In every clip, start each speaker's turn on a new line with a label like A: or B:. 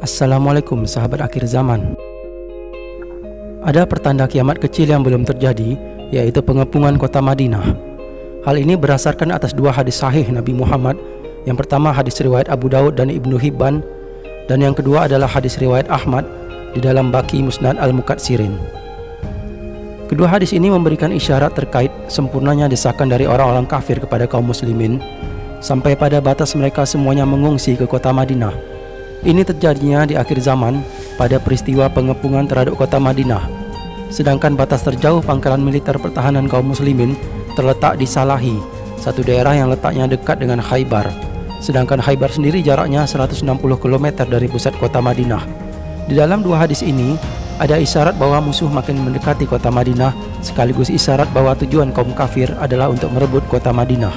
A: Assalamualaikum sahabat akhir zaman. Ada pertanda kiamat kecil yang belum terjadi, yaitu pengepungan kota Madinah. Hal ini berdasarkan atas dua hadis sahih Nabi Muhammad. Yang pertama hadis riwayat Abu Daud dan Ibnu Hibban, dan yang kedua adalah hadis riwayat Ahmad di dalam Baqi Musnad Al-Mukatsirin. Kedua hadis ini memberikan isyarat terkait sempurnanya desakan dari orang-orang kafir kepada kaum muslimin, sampai pada batas mereka semuanya mengungsi ke kota Madinah. Ini terjadinya di akhir zaman pada peristiwa pengepungan terhadap kota Madinah. Sedangkan batas terjauh pangkalan militer pertahanan kaum muslimin terletak di Salahi, satu daerah yang letaknya dekat dengan Khaybar. Sedangkan Khaybar sendiri jaraknya 160 km dari pusat kota Madinah. Di dalam dua hadis ini ada isyarat bahwa musuh makin mendekati kota Madinah, sekaligus isyarat bahwa tujuan kaum kafir adalah untuk merebut kota Madinah.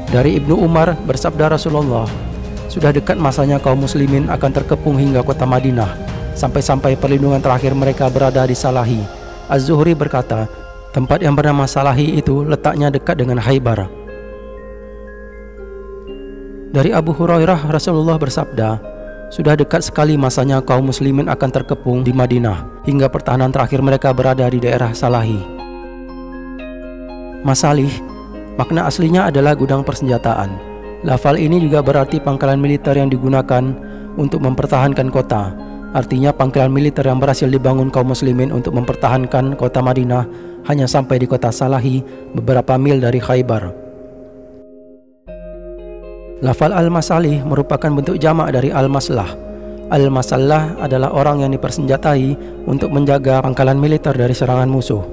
A: Dari Ibnu Umar bersabda Rasulullah, sudah dekat masanya kaum muslimin akan terkepung hingga kota Madinah, sampai-sampai perlindungan terakhir mereka berada di Salahi. Az-Zuhri berkata, tempat yang bernama Salahi itu letaknya dekat dengan Khaybar. Dari Abu Hurairah, Rasulullah bersabda, sudah dekat sekali masanya kaum muslimin akan terkepung di Madinah, hingga pertahanan terakhir mereka berada di daerah Salahi. Masalih, makna aslinya adalah gudang persenjataan. Lafal ini juga berarti pangkalan militer yang digunakan untuk mempertahankan kota. Artinya pangkalan militer yang berhasil dibangun kaum muslimin untuk mempertahankan kota Madinah hanya sampai di kota Salahi, beberapa mil dari Khaybar. Lafal al-masalih merupakan bentuk jamak dari al-maslah. Al-masallah adalah orang yang dipersenjatai untuk menjaga pangkalan militer dari serangan musuh.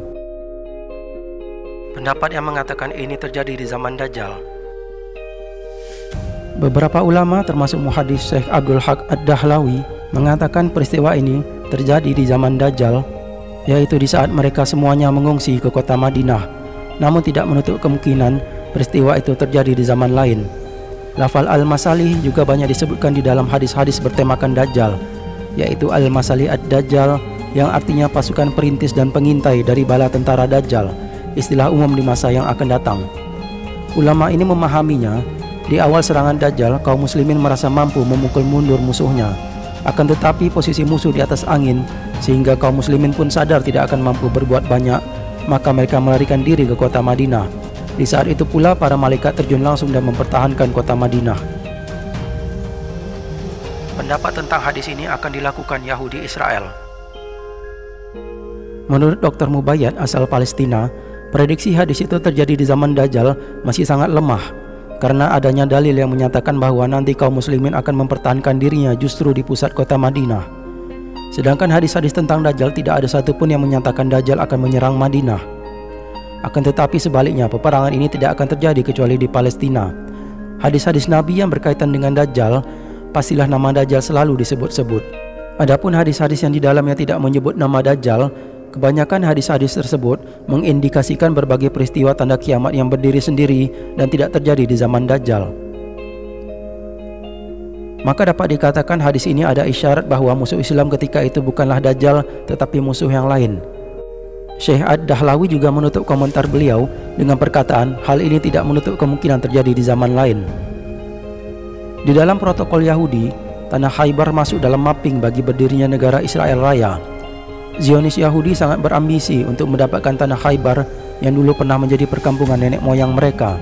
A: Pendapat yang mengatakan ini terjadi di zaman Dajjal. Beberapa ulama termasuk muhadis Syekh Abdul Haq Ad-Dahlawi mengatakan peristiwa ini terjadi di zaman Dajjal, yaitu di saat mereka semuanya mengungsi ke kota Madinah, namun tidak menutup kemungkinan peristiwa itu terjadi di zaman lain. Lafal al-masalih juga banyak disebutkan di dalam hadis-hadis bertemakan Dajjal, yaitu al-masalih ad-Dajjal yang artinya pasukan perintis dan pengintai dari bala tentara Dajjal, istilah umum di masa yang akan datang. Ulama ini memahaminya, di awal serangan Dajjal, kaum muslimin merasa mampu memukul mundur musuhnya. Akan tetapi posisi musuh di atas angin, sehingga kaum muslimin pun sadar tidak akan mampu berbuat banyak, maka mereka melarikan diri ke kota Madinah. Di saat itu pula para malaikat terjun langsung dan mempertahankan kota Madinah. Pendapat tentang hadis ini akan dilakukan Yahudi Israel. Menurut Dr. Mubayyad asal Palestina, prediksi hadis itu terjadi di zaman Dajjal masih sangat lemah, karena adanya dalil yang menyatakan bahwa nanti kaum muslimin akan mempertahankan dirinya justru di pusat kota Madinah. Sedangkan hadis-hadis tentang Dajjal tidak ada satupun yang menyatakan Dajjal akan menyerang Madinah. Akan tetapi sebaliknya, peperangan ini tidak akan terjadi kecuali di Palestina. Hadis-hadis Nabi yang berkaitan dengan Dajjal, pastilah nama Dajjal selalu disebut-sebut. Adapun hadis-hadis yang di dalamnya tidak menyebut nama Dajjal, kebanyakan hadis-hadis tersebut mengindikasikan berbagai peristiwa tanda kiamat yang berdiri sendiri dan tidak terjadi di zaman Dajjal. Maka dapat dikatakan hadis ini ada isyarat bahwa musuh Islam ketika itu bukanlah Dajjal tetapi musuh yang lain. Syekh Ad-Dahlawi juga menutup komentar beliau dengan perkataan hal ini tidak menutup kemungkinan terjadi di zaman lain. Di dalam protokol Yahudi, tanah Khaybar masuk dalam mapping bagi berdirinya negara Israel Raya. Zionis Yahudi sangat berambisi untuk mendapatkan tanah Khaybar yang dulu pernah menjadi perkampungan nenek moyang mereka.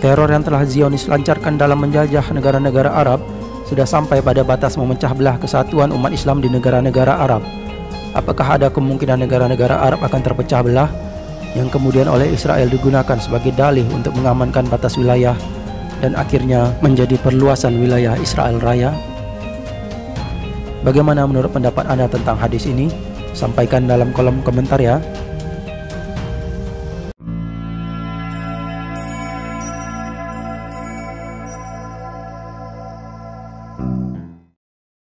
A: Teror yang telah Zionis lancarkan dalam menjajah negara-negara Arab sudah sampai pada batas memecah belah kesatuan umat Islam di negara-negara Arab. Apakah ada kemungkinan negara-negara Arab akan terpecah belah, yang kemudian oleh Israel digunakan sebagai dalih untuk mengamankan batas wilayah dan akhirnya menjadi perluasan wilayah Israel Raya? Bagaimana menurut pendapat Anda tentang hadis ini? Sampaikan dalam kolom komentar ya.